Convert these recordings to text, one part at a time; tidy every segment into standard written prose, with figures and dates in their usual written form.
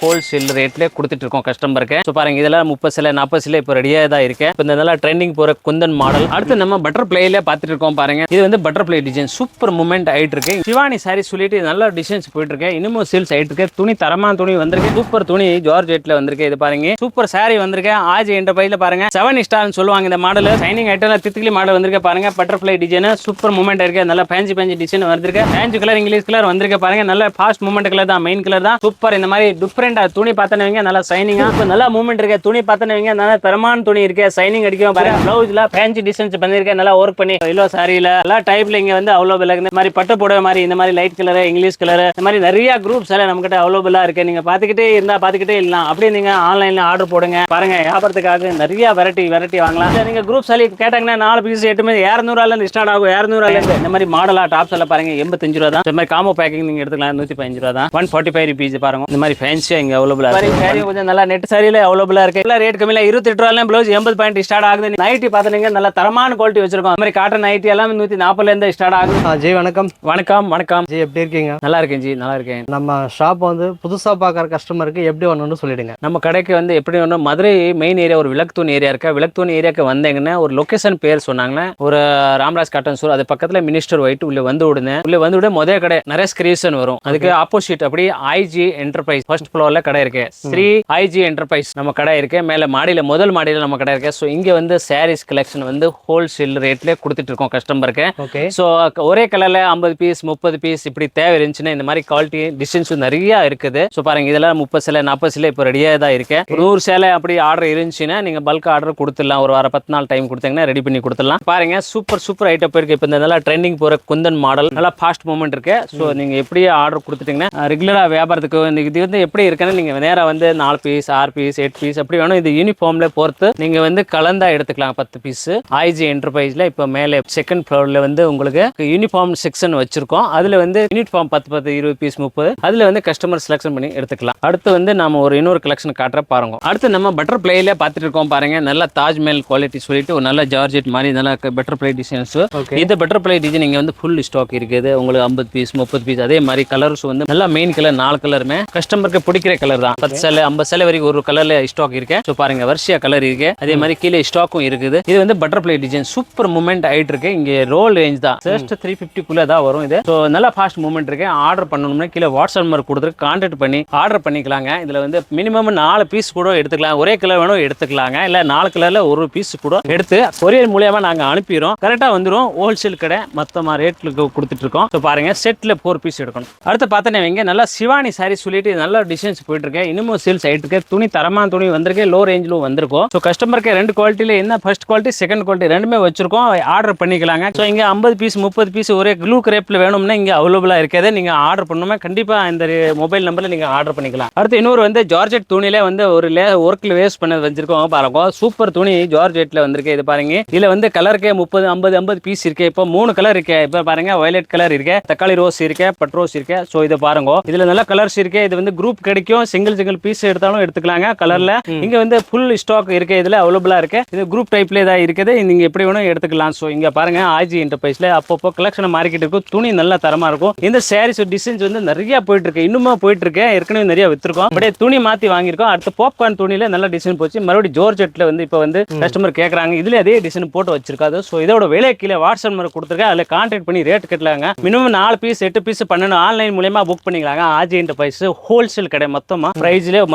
Wholesale ரேட்ல கொடுத்துட்டு இருக்கோம் கஸ்டமருக்கு. ஸோ பாருங்க இதெல்லாம் 30 சிலை 40 சிலை இப்போ ரெடியாக தான் இருக்கு. இப்போ இந்த ட்ரெண்டிங் போற குந்தன் மாடல். அடுத்து நம்ம பட்டர்ஃப்ளைல பார்த்துட்டு இருக்கோம் பாருங்க. இது வந்து பட்டர்ஃப்ளை டிசைன் சூப்பர் மூமெண்ட் ஆயிட்டு இருக்கு. சிவானி சாரி சொல்லிட்டு நல்ல டிசைன்ஸ் போயிட்டு இருக்கு. இன்னமும் சேல்ஸ் ஆயிட்டு இருக்கு. துணி தரமான துணி வந்திருக்கு. சூப்பர் துணி ஜார்ஜெட்ல வந்திருக்கு. இது பாருங்க சூப்பர் சாரி வந்திருக்கு. ஆஜி என்டர்பிரைஸ்ல பாருங்க 7 ஸ்டார்னு சொல்லுவாங்க இந்த மாடல். சைனிங் ஐட்டம்ல தித்திலி மாடல் வந்திருக்கு பாருங்க. பட்டர்ஃப்ளை டிசைன் சூப்பர் மூமெண்ட் இருக்கு. நல்ல பேஞ்சி டிசைன் வந்திருக்கு. பேஞ்சி கலர் இங்கிலீஷ் கலர் வந்திருக்கு பாருங்க. நல்ல ஃபாஸ்ட் மூமெண்ட் கலர் தான், மெயின் கலர் தான். சூப்பர். இந்த மாதிரி டிஃபரெண்டா துணி பார்த்தனவங்க நல்லா சைனிங்கா நல்லா மூவ்மெண்ட் இருக்கு. துணி பார்த்தனவங்க நல்ல தரமான துணி இருக்கு. சைனிங் அடிக்கும் பாருங்க. பிளவுஸ்ல பேஞ்சி டிசைன்ஸ் பண்ணிருக்கேன். நல்லா ஒர்க் பண்ணி எல்லோ சாரியில எல்லா டைப்ல இங்க வந்து அவைலபிள் இருக்கு. இந்த மாதிரி பட்டு புடவை மாதிரி இந்த மாதிரி லைட் கலர் இங்கிலீஷ் கலர் இந்த மாதிரி நிறைய குரூப்ஸ் எல்லாம் நம்ம கிட்ட அவைலபிளா இருக்கு. நீங்க பாத்துக்கிட்டே இருந்தா பாத்துக்கிட்டே இல்லலாம். அப்படியே நீங்க ஆன்லைன்ல ஆர்டர் போடுங்க பாருங்க. வியாபாரத்துக்காக நிறைய வெரைட்டி வாங்கலாம். நீங்க குரூப் சாலி கேட்டாங்கன்னா 4 பீஸ் 8 பீஸ் 200 இருந்து ஸ்டார்ட் ஆகும். 200 இருந்து இந்த மாதிரி மாடலா டாப்ஸ் எல்லாம் பாருங்க 85 ரூபா தான். இந்த மாதிரி காம்போ பேக்கிங் நீங்க எடுத்துக்கலாம் 115 ரூபா தான். 145 rupees பாருங்க. இந்த மாதிரி ஃபேன்சியா இங்க அவைலபிளா இருக்கு. சாரி கொஞ்சம் நல்லா நெட் சாரியில அவைலபிளா இருக்கு. எல்லாம் ரேட் கம்மியில 28 ரூபாயில ப்ளவுஸ் 80 பாயிண்ட் ஸ்டார்ட் ஆகுது. நைட்டி பாத்தீங்க நல்ல தரமான குவாலிட்டி வச்சிருக்கோம். இந்த மாதிரி காட்டன் நைட்டி எல்லாம் 140 இருந்து ஸ்டார்ட் ஆகுது. ஜி வணக்கம். வணக்கம் ஜி எப்படி இருக்கீங்க? நல்லா இருக்கேன் ஜி, நல்லா இருக்கேன். நம்ம ஷாப் வந்து புதுசா பாக்குற கஸ்டமருக்கு எப்படி வரணும்னு சொல்லிடுங்க. நம்ம கடைக்கு வந்து எப்படி வரணும், மதுரை மெயின் ஏரியா ஒரு விளக்குத்தூண் ஏரியா இருக்கு. விளக்குத்தூண் ஏரியாக்கு வந்தீங்கன்னா ஒரு லொகேஷன் பேர் சொன்னாங்கன்னா ஒரு ராம்ராஜ் காட்டன் ஸ்டோர், அது பக்கத்துல மினிஸ்டர் ஒயிட் உள்ள வந்து விடுங்க. உள்ள வந்து விட முதல் கடை நரேஷ் கிரியேஷன் வரும். அதுக்கு ஆப்போசிட் அப்படி ஐஜி என்டர்பிரைஸ் ஃபர்ஸ்ட் ஃப்ளோர்ல கடை இருக்கு. ஸ்ரீ ஐஜி என்டர்பிரைஸ் நம்ம கடை இருக்கு. மேல மாடியில முதல் மாடியில நம்ம கடை இருக்கு. ஸோ இங்க வந்து சாரீஸ் கலெக்ஷன் வந்து ஹோல்சேல் ரேட்ல கொடுத்துட்டு இருக்கோம் கஸ்டமருக்கு. ஸோ ஒரே கலர்ல 50 பீஸ் 30 பீஸ் இப்படி தேவை இருந்துச்சுன்னா இந்த மாதிரி குவாலிட்டி டிசைன்ஸ் நிறைய இருக்குது. ஸோ பாருங்க இதெல்லாம் 30 சிலை 40 சிலை இப்போ ரெடியாக தான் இருக்கு. 100 சேலை அப்படி ஆர்டர் இருந்துச்சுன்னா நீங்க பல்க் ஆர்டர் கொடுத்துடலாம். ஒரு வாரம் 10 நாள் டைம் கொடுத்தீங்கன்னா ரெடி பண்ணி கொடுத்துடலாம். பாருங்க சூப்பர் ஐட்டம் போயிருக்கு. இப்போ இந்த நல்லா ட்ரெண்டிங் போற குந்தன் மாடல் நல்லா ஃபாஸ்ட் மூவ்மெண்ட் இருக்கு. ஸோ நீங்க எப்படியே ஆர்டர் கொடுத்துட்டீங்கன்னா ரெகுலரா வியாபாரத்துக்கு இது வந்து எப்படி இருக்குன்னு நீங்க நேரா வந்து 4 பீஸ் 6 பீஸ் 8 பீஸ் அப்படி வேணும். இது யூனிஃபார்ம்ல பொறுத்து நீங்க வந்து கலந்தா எடுத்துக்கலாம். 10 பீஸ் ஐஜி என்டர்பிரைஸ்ல இப்போ மேலே செகண்ட் ஃப்ளோர்ல வந்து உங்களுக்கு யூனிஃபார்ம் செக்ஷன் வச்சிருக்கோம். அதுல வந்து யூனிஃபார்ம் 10 20 பீஸ் 30 அதுல வந்து கஸ்டமர் செலக்ஷன் பண்ணி எடுத்துக்கலாம். அடுத்து வந்து நாம ஒரு இன்னொரு கலெக்ஷன் காட்டுற பாருங்க. அடுத்து நம்ம பட்டர்ஃப்ளைல பார்த்துட்டு இருக்கோம் பாருங்க. நல்ல தாஜ்மஹல் குவாலிட்டி சொல்லிட்டு ஒரு நல்ல ஜார்ஜெட் மாதிரி நல்ல பட்டர்ஃப்ளை டிசைன்ஸ். இந்த பட்டர்ஃப்ளை டிசைன் இங்க வந்து ஃபுல் ஸ்டாக் இருக்குது. உங்களுக்கு 50 பீஸ் 30 பீஸ் அதே மாதிரி கலர்ஸ் வந்து நல்லா மெயின் கலர் 4 கலருமே கஸ்டமருக்கு பிடிக்கிற கலர் தான். 10 சேலை 50 சேலை வரைக்கும் ஒரு கலர்ல ஸ்டாக் இருக்கு. ஸோ பாருங்க வரிசையா கலர் இருக்கு. அதே மாதிரி கீழே ஸ்டாக்கும் இருக்குது. இது வந்து பட்டர்ஃப்ளை டிசைன் சூப்பர் மூவ்மெண்ட் ஆயிட்டு இருக்கு. இங்க ரோல் ரேஞ்ச் தான் ஜஸ்ட் 350 குள்ள தான் வரும். இது ஸோ நல்லா ஃபாஸ்ட் மூவ்மெண்ட் இருக்கு. ஆர்டர் பண்ணணும்னா கீழே வாட்ஸ்அப் நம்பர் கொடுத்து கான்டாக்ட் பண்ணி ஆர்டர் பண்ணிக்கலாங்க. இதுல வந்து மினிமம் 4 பீஸ் கூட எடுத்துக்கலாம். ஒரே கலர் வேணும் எடுத்துக்கலாங்க. இல்ல 4 கலர்ல ஒரு பீஸ் கூட எடுத்து கொரியர் மூலியமா நாங்க அனுப்பிடுறோம். கரெக்டா வந்துடும். ஹோல்சேல் கடை மொத்தமா ரேட்ல கொடுத்துட்டு இருக்கோம். ஸோ பாருங்க செட்ல 4 பீஸ் எடுக்கணும். அடுத்து பார்த்தீங்கன்னா நல்லா சிவானி சாரி சொல்லிட்டு நல்ல டிசைன்ஸ் போயிட்டு இருக்கு. இன்னமும் சேல்ஸ் ஆயிட்டு இருக்கு. துணி தரமான துணி வந்திருக்கு. லோ ரேஞ்சிலும் வந்திருக்கும். ஸோ கஸ்டமருக்கு 2 குவாலிட்டியில என்ன ஃபர்ஸ்ட் குவாலிட்டி செகண்ட் குவாலிட்டி ரெண்டுமே வச்சிருக்கோம். ஆர்டர் பண்ணிக்கலாங்க. ஸோ இங்க 50 பீஸ் 30 பீஸ் ஒரே க்ளூ கிரேப்ல வேணும்னா இங்க அவைலபிளா இருக்கிறது. நீங்க ஆர்டர் பண்ணணுமா கண்டிப்பா இந்த மொபைல் நம்பர்ல நீங்க ஆர்டர் பண்ணிக்கலாம். அடுத்து இன்னொரு வந்து ஜார்ஜெட் துணியில வந்து ஒரு ஒர்க்ல வேஸ்ட் பண்ண வச்சிருக்கோம் பாருங்க. சூப்பர் துணி ஜார்ஜெட்ல வந்திருக்கு. இது பாருங்க இதுல வந்து கலருக்கு 30 50 பீஸ் இருக்கு. இப்போ 3 கலர் இருக்கு. இப்போ பாருங்க வயலட் கலர் இருக்கு, தக்காளி ரோஸ் இருக்கு, பட் ரோஸ் இருக்கு. ஸோ இதை பாருங்க இதுல நல்ல கலர்ஸ் இருக்கு. இது வந்து குரூப் கிடைக்கும். சிங்கிள் பீஸ் எடுத்தாலும் எடுத்துக்கலாங்க கலர்ல. இங்க வந்து ஃபுல் ஸ்டாக் இருக்கு. இதுல அவைலபிளா இருக்கு. இது குரூப் டைப்ல தான் இருக்குது. நீங்க எப்படி வேணும் எடுத்துக்கலாம். ஸோ இங்க பாருங்க ஆஜி என்டர்பிரைஸ்ல அப்பப்போ கலெக்ஷன் மார்க்கெட் இருக்கும். துணி நல்லா தரமா இருக்கும். இந்த சாரீஸ் டிசைன்ஸ் வந்து நிறைய போயிட்டு இருக்கு. இன்னுமா போயிட்டு இருக்கு. ஏற்கனவே நிறைய வித்துருக்கோம். அப்படியே துணி மாத்தி வாங்கியிருக்கோம். அடுத்து பாப்கார்ன் துணியில நல்ல டிசைன் போச்சு. மறுபடியும் ஜார்ஜெட்ல வந்து இப்போ வந்து கஸ்டமர் கேட்கறாங்க. இதுல அதே டிசைன் போட்டு வச்சிருக்காது. ஸோ இதோட விலை கீழே வாட்ஸ்அப் நம்பர் கொடுத்துருக்கேன். அதில் கான்டாக்ட் பண்ணி ரேட் கட்டலாங்க. மினிமம் 4 பீஸ் 8 பீஸ் பண்ணணும். ஆன்லைன் மூலமா புக் பண்ணிக்கலாங்க. ஆஜி என்டர்பிரைஸ் ஹோல்சேல் கடை மொத்தமா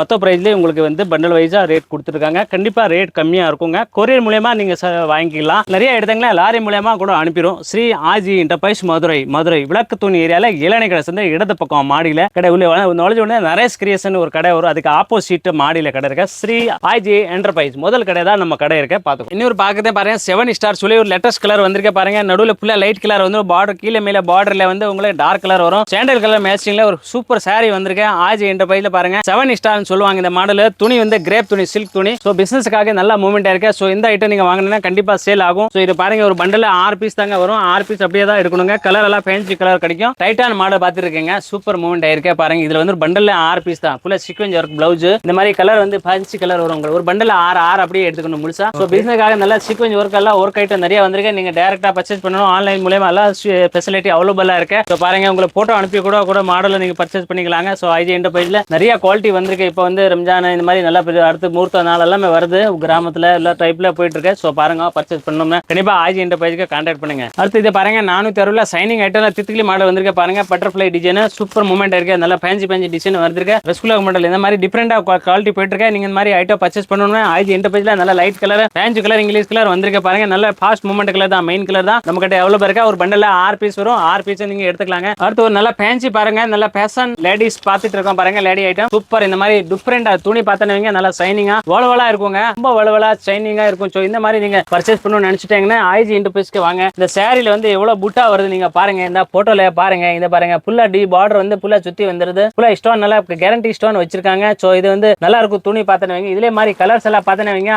மொத்த பிரைஸ்ல உங்களுக்கு வந்து பண்டல் வைஸா ரேட் கொடுத்துருக்காங்க. கண்டிப்பா ரேட் கம்மியா இருக்குங்க. கொரியர் மூலமா நீங்க வாங்கிக்கலாம். நிறைய இடத்துல லாரி மூலமா கூட அனுப்பிடும். ஸ்ரீ ஆஜி என்டர்பிரைஸ் மதுரை விளக்கு தூண் ஏரியால இளநீ கடை சேர்ந்து இடது பக்கம் மாடியில கடை உள்ள நுழைஞ்ச உடனே நரேஷ் கிரியேஷன் ஒரு கடை வரும். அதுக்கு ஆப்போசிட் மாடியில கடை இருக்கு. ஸ்ரீ ஆஜி என்டர்பிரைஸ் முதல் கடை தான் நம்ம கடை இருக்கு. பாத்துக்கோ. இன்னொரு பாக்கதே பாருங்க 7 ஸ்டார் சொல்லி ஒரு லேட்டஸ்ட் கலர் வந்திருக்க பாருங்க. நடுவில் ஃபுல்லா லைட் கலர் வந்து பார்டர் கீழே மேல பார்டர்ல வந்து உங்களுக்கு டார்க் கலர் வரும். சாண்டல் கலர் மேட்சிங்ல ஒரு சூப்பர் சாரி வந்திருக்கு. ஆஜி என்டர்பிரைஸ்ல பாருங்க 7 ஸ்டார்னு சொல்லுவாங்க இந்த மாடல். துணி வந்து கிரேப் துணி சில்க் துணி. ஸோ பிசினஸ்க்காக நல்ல மூவ்மெண்ட் இருக்கு. ஸோ இந்த ஐட்டம் நீங்க வாங்கினா கண்டிப்பா சேல் ஆகும். ஸோ இது பாருங்க ஒரு பண்டல 6 பீஸ் தாங்க வரும். 6 பீஸ் அப்படியே தான் எடுக்கணுங்க. கலர் எல்லாம் ஃபேன்சி கலர் கிடைக்கும். டைட்டான் மாடல் பார்த்துருக்கீங்க. சூப்பர் மூவ்மெண்ட் ஆயிருக்கு பாருங்க. இதுல வந்து பண்டல்ல 6 பீஸ் தான். ஃபுல்லா சீக்வென்ஸ் ஒர்க் பிளவுஸ் இந்த மாதிரி கலர் வந்து ஃபேன்சி கலர் வரும். ஒரு பண்டல 6 அப்படியே எடுத்துக்கணும் முழுசா. ஸோ பிசினஸ்க்காக நல்ல சீக்வென்ஸ் ஒர்க் எல்லாம் ஒர்க் ஐட்டம் நிறைய வந்திருக்கு. நீங்க டைரக்டா பர்ச்சேஸ் பண்ணணும். ஆன்லைன் மூலமா எல்லாம் ஃபெசிலிட்டி அவைலபிளா இருக்கு. ஸோ பாருங்க உங்களுக்கு போட்டோ அனுப்பி கூட மாடல நீங்க பர்ச்சேஸ் பண்ணிக்கலாங்க. ஸோ ஐஜி என்டர்பிரைஸ்ல நிறைய குவாலிட்டி வந்திருக்கு. இப்போ வந்து ரம்ஜான் இந்த மாதிரி நல்லா அடுத்து முகூர்த்த நாள் எல்லாமே வருது கிராமத்துல எல்லா டைப்ல போயிட்டு இருக்கு. ஸோ பாருங்க பர்ச்சேஸ் பண்ணோம்னா கண்டிப்பா ஆஜி என்டர்பிரைஸ்க்கு கான்டாக்ட் பண்ணுங்க. அடுத்து இது பாருங்க 460 சைனிங் ஐட்டம் தித்திலி மாடல் வந்திருக்கு. பாருங்க பட்டர்ஃபிளை டிசைன் சூப்பர் மூமெண்ட் இருக்கு. நல்லா ஃபேன்சி டிசைன் வந்திருக்கு. ரசகுல்லா மாடல் இந்த மாதிரி டிஃபரெண்டா குவாலிட்டி போயிட்டு இருக்கு. நீங்க இந்த மாதிரி ஐட்டம் பர்ச்சேஸ் பண்ணணும்னா ஆஜி என்டர்பிரைஸ்ல நல்ல light colour fancy colour English colour வந்திருக்கு. பாருங்க நல்ல ஃபாஸ்ட் மூமெண்ட் கலர் தான், மெயின் கலர் தான். நம்ம கிட்ட எவ்வளவு இருக்கா ஒரு பண்டல்ல 6 பீஸ் வரும். 6 பீஸ் நீங்க எடுத்துக்கலாங்க. அடுத்து ஒரு நல்ல ஃபேன்சி பாருங்க, நல்ல ஃபேஷன் லேடிஸ் பார்த்துட்டு இருக்கோம். பாருங்க லேடி ஐட்டம் சூப்பர். இந்த மாதிரி டிஃபரெண்டா துணி பார்த்தனவங்க நல்லா சைனிங்கா வளவலா இருக்குங்க. ரொம்ப வளவலா சைனிங்கா இருக்கும். ஸோ இந்த மாதிரி நீங்க பர்ச்சேஸ் பண்ணணும்னு நினைச்சிட்டீங்கன்னா ஆஜி என்டர்பிரைஸ்க்கு வாங்க. இந்த சாரியில வந்து எவ்வளவு புட்டா வருது நீங்க பாருங்க. இந்த போட்டோல பாருங்க. இந்த பாருங்க ஃபுல்லா டி பார்டர் வந்து ஃபுல்லா சுத்தி வந்துருது. ஃபுல்லா ஸ்டோன் நல்லா கேரண்டி ஸ்டோன் வச்சிருக்காங்க. ஸோ இது வந்து நல்லா இருக்கும். துணி பார்த்தனவங்க இதுல மாதிரி கலர்ஸ் எல்லாம் பார்த்தனவங்க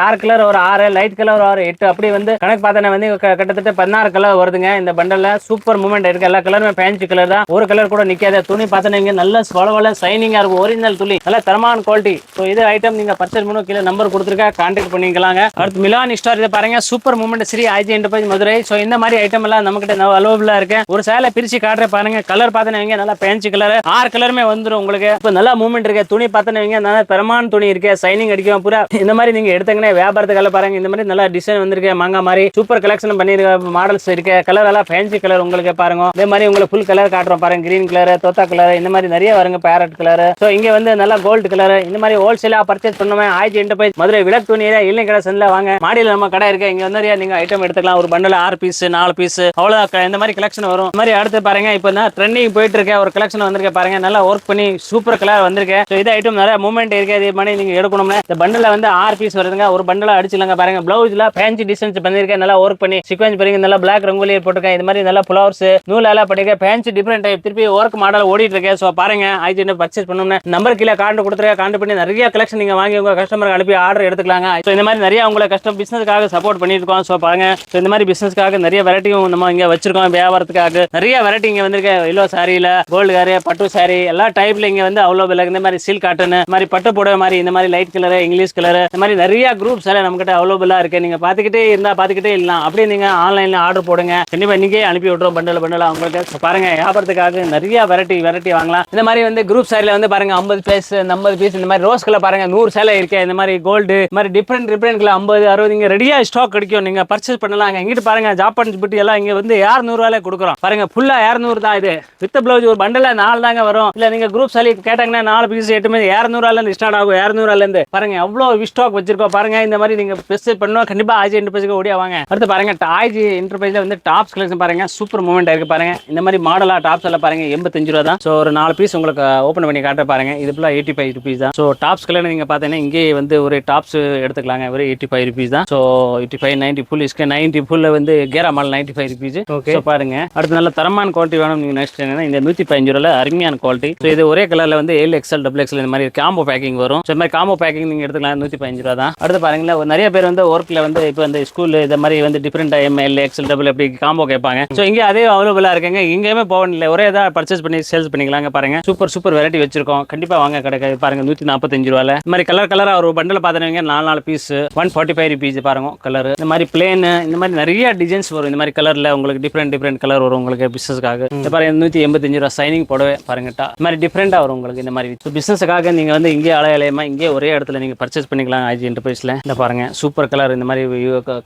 டார்க் கலர் ஒரு 6, லைட் கலர் ஒரு 8 அப்படி வந்து கணக்கு பார்த்தன வந்து கிட்டத்தட்ட 16 கலர் வருதுங்க. இந்த பண்டல்ல சூப்பர் மூமெண்ட் இருக்கு. எல்லா கலருமே ஃபேன்சி கலர் தான். ஒரு கலர் கூட நிக்காத துணி பார்த்தனவங்க நல்ல வளவல சைனிங்கா இருக்கும். ஒரிஜினல் துணி நல்ல தரமான குவாலிட்டி. ஸோ இது ஐட்டம் நீங்க பர்ச்சேஸ் பண்ணணும். கீழே நம்பர் கொடுத்துருக்கா கான்டாக்ட் பண்ணிக்கலாங்க. அடுத்து மிலான் ஸ்டார் இதை பாருங்க super moment Shri Aaji enterprise Madurai. So இந்த மாதிரி ஐட்டம் எல்லாம் நம்ம கிட்ட அவைலபிளா இருக்கு. ஒரு சேலை பிரிச்சு காட்டுற பாருங்க. கலர் பார்த்தனவங்க நல்லா ஃபேன்சி கலர் 6 கலருமே வந்துடும் உங்களுக்கு. இப்போ நல்லா மூமெண்ட் இருக்கு. துணி பார்த்தனவங்க நல்ல தரமான துணி இருக்கு. சைனிங் அடிக்கும் பூரா. இந்த மாதிரி நீங்க எடுத்தீங்கன்னா வியாபாரத்துக்கு பாருங்க. இந்த மாதிரி நல்லா டிசைன் வந்திருக்கு. மாங்கா மாதிரி சூப்பர் கலெக்ஷன் பண்ணிருக்க மாடல்ஸ் இருக்கு. கலர் எல்லாம் ஃபேன்சி கலர் உங்களுக்கு பாருங்க. இதே மாதிரி உங்களுக்கு ஃபுல் கலர் காட்டுறோம் பாருங்க. கிரீன் கலர், தோத்தா கலர் இந்த மாதிரி நிறைய வருங்க. Farad colour. ஸோ இங்க வந்து நல்லா கோல்டு கலர். இந்த மாதிரி ஹோல்சேலா பர்ச்சேஸ் பண்ணுவேன் ஆஜி என்டர்பிரைஸ் மதுரை விளக்கு துணி இல்லை கடை சென்ல வாங்க. மாடியில் நம்ம கடை இருக்கு. இங்க வந்து நீங்க ஐட்டம் எடுத்துக்கலாம். ஒரு பண்டல் 6 பீஸ் 4 பீஸ் அவ்வளவு இந்த மாதிரி கலெக்ஷன் வரும். இந்த மாதிரி அடுத்து பாருங்க. இப்போ ட்ரெண்டிங் போயிட்டு இருக்க ஒரு கலெக்ஷன் வந்திருக்கு பாருங்க. நல்லா ஒர்க் பண்ணி சூப்பர் கலர் வந்திருக்கு. ஸோ இது ஐட்டம் நிறைய மூவ்மெண்ட் இருக்கு. இதே மாதிரி நீங்க எடுக்கணும்னா இந்த பண்டல வந்து 6 பீஸ் வருதுங்க. ஒரு பண்டல அடிச்சுலாங்க பாருங்க. பிளவுஸ்ல ஃபேன்சி டிசைன்ஸ் பண்ணிருக்கேன். நல்லா ஒர்க் பண்ணி சீக்வென்ஸ் பண்ணி நல்லா பிளாக் ரங்கோலி போட்டிருக்கேன். இது மாதிரி நல்லா ஃபிளவர்ஸ் நூலால பண்ணிருக்கேன். ஃபேன்சி டிஃபரெண்ட் டைப் திருப்பி ஒர்க் மாடல் ஓடிட்டு இருக்கு. ஸோ பாருங்க ஆஜி பர்ச்சேஸ் பண்ணணும்னா நம்பர் கீழே கான்டாக்ட் கொடுத்துருக்கேன். கான்டாக்ட் பண்ணி நிறைய கலெக்ஷன் நீங்க வாங்கி உங்க கஸ்டமருக்கு அனுப்பி ஆர்டர் எடுத்துக்கலாங்க. ஸோ இந்த மாதிரி நிறைய உங்களை கஸ்டம் பிசினஸ்க்காக சப்போர்ட் பண்ணிருக்கோம். ஸோ பாருங்க ஸோ இந்த மாதிரி பிசினஸ்க்காக நிறைய வெரைட்டியும் நம்ம இங்க வச்சிருக்கோம். வியாபாரத்துக்காக நிறைய வெரைட்டி இங்க வந்திருக்கு. எல்லோ சாரியில கோல்டு சாரி, பட்டு சாரி எல்லா டைப்ல இங்க வந்து அவ்வளவு இந்த மாதிரி சில்க் காட்டன் மாதிரி பட்டு புடவை மாதிரி இந்த மாதிரி லைட் கலர் இங்கிலீஷ் கலர் இந்த மாதிரி நிறைய குரூப்ஸ் எல்லாம் நம்ம கிட்ட அவைலபிளா இருக்கு. நீங்க பாத்துக்கிட்டே இருந்தா பாத்துக்கிட்டே இல்லலாம். அப்படியே நீங்க ஆன்லைன்ல ஆர்டர் போடுங்க. கண்டிப்பா இன்னைக்கே அனுப்பி விட்டுறோம் பண்டல உங்களுக்கு. பாருங்க வியாபாரத்துக்காக நிறைய வெரைட்டி வாங்கலாம். இந்த மாதிரி வந்து குரூப் சாரில வந்து பாருங்க 50 பீஸ் 50 பீஸ் இந்த மாதிரி ரோஸ் கலர் பாருங்க 100 சேலை இருக்கு. இந்த மாதிரி கோல்டு மாதிரி டிஃபரெண்ட் 50 60 இங்க ரெடியா ஸ்டாக் கிடைக்கும். நீங்க பர்ச்சேஸ் பண்ணலாம். எங்கிட்ட பாருங்க ஜாப்பான் பிட்டி எல்லாம் இங்க வந்து 200 ரூபாய் கொடுக்குறோம். பாருங்க ஃபுல்லா 200 தான். இது வித் பிளவுஸ் ஒரு பண்டல 4 தாங்க வரும். இல்ல நீங்க குரூப் சாரி கேட்டாங்கன்னா 4 பீஸ் 8 200 ரூபாயில இருந்து ஸ்டார்ட் ஆகும். 200 ரூபாயில இருந்து பாருங்க எவ்வளவு ஸ்டாக் வச்சிருக்கோம். பாருங்க இந்த மாதிரி நீங்க பர்ச்சேஸ் பண்ணனும் கண்டிப்பா ஆஜி என்டர்பிரைஸ்க்கு ஓடியா வாங்க. அடுத்து பாருங்க ஆஜி என்டர்பிரைஸ்ல வந்து டாப்ஸ் கலெக்ஷன் பாருங்க சூப்பர் மூவ்மெண்ட் இருக்கு. பாருங்க இந்த மாதிரி மாடலா டாப்ஸ் எல்லாம் பாருங்க 85 ரூபாய் தான். சோ ஒரு 4 பீஸ் உங்களுக்கு ஓபன் பண்ணி காட்ட பாருங்க. இது ஃபுல்லா 85 ரூபீஸ் தான். சோ டாப்ஸ் கலர் நீங்க பாத்தீங்கன்னா இங்கே வந்து ஒரு டாப்ஸ் எடுத்துக்கலாங்க. ஒரு 85 ரூபீஸ் தான். சோ 85 90 ஃபுல் இஸ்க்கு 90 ஃபுல் வந்து கேரா மாடல் 95 ரூபீஸ். சோ பாருங்க அடுத்து நல்ல தரமான குவாலிட்டி வேணும் நீங்க நினைச்சிட்டீங்கன்னா இந்த 115 ரூபாயில அருமையான குவாலிட்டி. சோ இது ஒரே கலர்ல வந்து XL XXL இந்த மாதிரி காம்போ பேக்கிங் வரும். சோ இந்த மாதிரி காம்போ பேக்கிங் நீங்க எடுத்துக்கலாம் 115 ரூபாய் தான். அடுத்து பாருங்களா நிறைய பேர் வந்து ஒர்க்ல வந்து இப்போ வந்து ஸ்கூல் இந்த மாதிரி வந்து டிஃபரெண்ட் ML XL XXL அப்படி காம்போ கேட்பாங்க. சோ இங்க அதே அவைலபிளா இருக்குங்க. இங்கேயுமே போகணும் ஒரே ஏதாவது பர்ச்சேஸ் பண்ணி சேல்ஸ் பண்ணிக்கலாங்க. பாருங்க சூப்பர் வெரைட்டி வச்சிருக்கோம். கண்டிப்பா வாங்க கடை பாருங்க 145 ரூபாயில இந்த மாதிரி கலரா ஒரு பண்டல பாத்துறவங்க 4 பீஸ் 145 ரூபீஸ் பாருங்க. கலர் இந்த மாதிரி பிளேன் இந்த மாதிரி நிறைய டிசைன்ஸ் வரும். இந்த மாதிரி கலர்ல உங்களுக்கு டிஃபரெண்ட் கலர் வரும் உங்களுக்கு பிசினஸ்க்காக. பாருங்க 185 ரூபாய் சைனிங் போடவே பாருங்க. இந்த மாதிரி டிஃபரெண்டா வரும் உங்களுக்கு. இந்த மாதிரி பிசினஸ்க்காக நீங்க வந்து இங்கே அலையலையமா இங்கே ஒரே இடத்துல நீங்க பர்ச்சேஸ் பண்ணிக்கலாம் ஆஜி என்டர்பிரைஸ்ல. இந்த பாருங்க சூப்பர் கலர் இந்த மாதிரி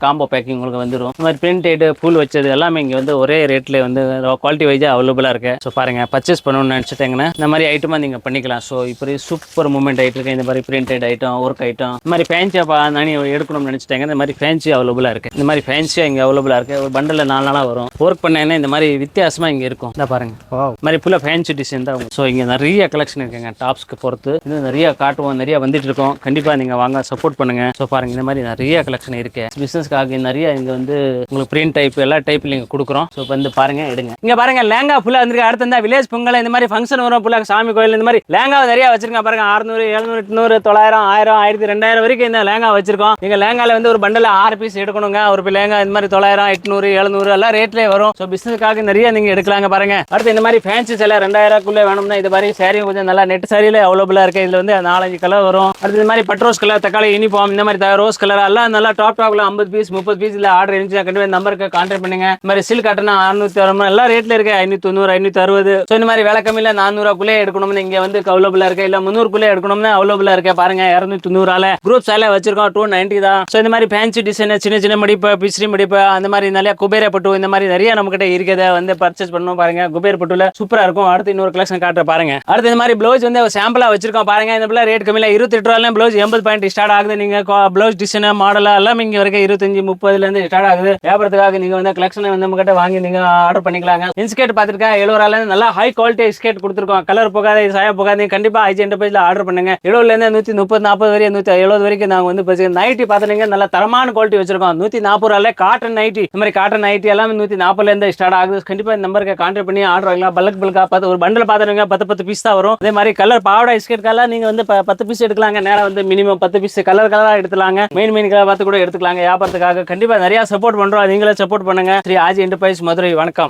காம்போ பேக்கிங் உங்களுக்கு வந்துடும். இந்த மாதிரி பிரிண்டட் ஃபுல் வச்சது எல்லாமே இங்க வந்து ஒரே ரேட்ல வந்து குவாலிட்டி வைஸா அவைலபிளா இருக்கு. ஸோ பாருங்க பர்ச்சேஸ் பண்ணணும்னு நினைச்சிட்டாங்கன்னா இந்த மாதிரி ஐட்டமா நீங்க பண்ணிக்கலாம். ஸோ இப்படி சூப்பர் மூவ்மெண்ட் ஆயிட்டு இருக்கு. இந்த மாதிரி பிரிண்டட் ஐட்டம் ஒர்க் ஐட்டம் இந்த மாதிரி ஃபேன்சியா நானே எடுக்கணும்னு நினைச்சிட்டாங்க. இந்த மாதிரி ஃபேன்சி அவைலபிளா இருக்கு. இந்த மாதிரி ஃபேன்சியா இங்க அவைலபிளா இருக்கு. ஒரு பண்டல்ல 4 நாளா வரும். ஒர்க் பண்ணேன்னா இந்த மாதிரி வித்தியாசமா இங்க இருக்கும். இந்த பாருங்க இந்த மாதிரி ஃபுல்லா ஃபேன்சி டிசைன் தான். ஸோ இங்க நிறைய கலெக்ஷன் இருக்குங்க. டாப்ஸ்க்கு பொறுத்து இன்னும் நிறைய காட்டுவோம். நிறைய வந்துட்டு இருக்கோம். கண்டிப்பா நீங்க வாங்க சப்போர்ட் பண்ணுங்க. ஸோ பாருங்க இந்த மாதிரி நிறைய கலெக்ஷன் இருக்கு. பிசினஸ்க்காக நிறைய இங்க வந்து உங்களுக்கு பிரிண்ட் டைப் எல்லா டைப்ல நீங்க கொடுக்குறோம். ஸோ வந்து பாருங்க எடுங்க. இங்க பாருங்க லேங்கா ஃபுல்லா வந்துருக்கு. அடுத்து இந்த வில்லேஜ் பொங்கல் இந்த மாதிரி ஃபங்க்ஷன் வரும். ஃபுல்லா சாமி கோயில் இந்த மாதிரி லேங்கா நிறைய வச்சிருக்கேன். பாருங்க 600 700 800 900 1000 1000 2000 வரைக்கும் இந்த லேங்கா வச்சிருக்கோம். நீங்க லேங்கால வந்து ஒரு பண்டல 6 பீஸ் எடுக்கணுங்க. ஒரு லேங்கா இந்த மாதிரி 900 800 700 எல்லாம் ரேட்லயே வரும். ஸோ பிசினஸ்க்காக நிறைய நீங்க எடுக்கலாங்க. பாருங்க அடுத்து இந்த மாதிரி ஃபேன்சி சேலை 2000 வேணும்னா இது மாதிரி சாரி கொஞ்சம் நல்லா நெட் சாரியில அவைலபிளா இருக்கு. இதுல வந்து 4-5 கலர் வரும். அடுத்து இந்த மாதிரி பட்ரோஸ் கலர் தக்காளி யூனிஃபார்ம் இந்த மாதிரி ரோஸ் கலர் எல்லாம் நல்லா டாப்ல 50 பீஸ் 30 பீஸ் இல்ல ஆர்டர் இருந்துச்சு கண்டிப்பா நம்பருக்கு கான்டாக்ட் பண்ணுங்க. இந்த மாதிரி சில்க் காட்டன் 660 எல்லா ரேட்ல இருக்கு. 590 560. ஸோ இந்த மாதிரி விலை கம்மியில 400 எடுக்கணும்னு இங்க வந்து அவைலபிளா இருக்கு. இல்ல 300 எடுக்கணும்னா அவைலபிளா இருக்கு. பாருங்க 290 குரூப் சேலை வச்சிருக்கோம் 290 தான். ஸோ இந்த மாதிரி ஃபேன்சி டிசைன் சின்ன சின்ன மடிப்பு பிஸ்ரி மடிப்பு அந்த மாதிரி நிறைய குபேர பட்டு இந்த மாதிரி நிறைய நம்ம கிட்ட இருக்கிறத வந்து பர்ச்சேஸ் பண்ணணும். பாருங்க குபேர பட்டுல சூப்பரா இருக்கும். அடுத்து இன்னொரு கலெக்ஷன் காட்டுற பாருங்க. அடுத்து இந்த மாதிரி ப்ளவுஸ் வந்து சாம்பிளா வச்சிருக்கோம் பாருங்க. இந்த பிள்ளை ரேட் கம்மியில 28 ரூபாய் ப்ளவுஸ் 80 பாயிண்ட் ஸ்டார்ட் ஆகுது. நீங்க ப்ளவுஸ் டிசைன் மாடலா எல்லாம் இங்க வரைக்கும் 25 30 இருந்து ஸ்டார்ட் ஆகுது. வியாபாரத்துக்காக நீங்க வந்து கலெக்ஷன் வந்து நம்ம கிட்ட வாங்கி நீங்க ஆர்டர் பண்ணிக்கலாங்க. இன்ஸ்கேட் பார்த்துருக்கேன் 70 ரூபாயில நல்லா ஹை குவாலிட்டி ஸ்கேட் கொடுத்துருக்கோம். கலர் போகாத சாய போகாது. கண்டிப்பா ஐஜி என்டர்பிரைஸ்ல ஆர்டர் பண்ணுங்க. 70 இருந்து 130 40 வரையும் 170 வரைக்கும் நாங்க வந்து நைட்டி பாத்துறீங்க. நல்ல தரமான குவாலிட்டி வச்சிருக்கோம். 140 ரூபாயில காட்டன் நைட்டி இந்த மாதிரி காட்டன் நைட்டி எல்லாம் 140 இருந்து ஸ்டார்ட் ஆகுது. கண்டிப்பா இந்த நம்பருக்கு கான்டாக்ட் பண்ணி ஆர்டர் வாங்கலாம். பல்கா பார்த்து ஒரு பண்டில் பாத்துருங்க 10 பீஸ் தான் வரும். அதே மாதிரி கலர் பாவாடை ஸ்கேட்கெல்லாம் நீங்க வந்து 10 பீஸ் எடுக்கலாங்க. நேரம் வந்து மினிமம் 10 பீஸ் கலர் எடுத்துலாங்க. மெயின் கலர் பார்த்து கூட எடுத்துக்கலாங்க. வியாபாரத்துக்காக கண்டிப்பா நிறைய சப்போர்ட் பண்றோம். நீங்களே சப்போர்ட் பண்ணுங்க. ஸ்ரீ ஆஜி என்டர்பிரைஸ் மதுரை. வணக்கம்.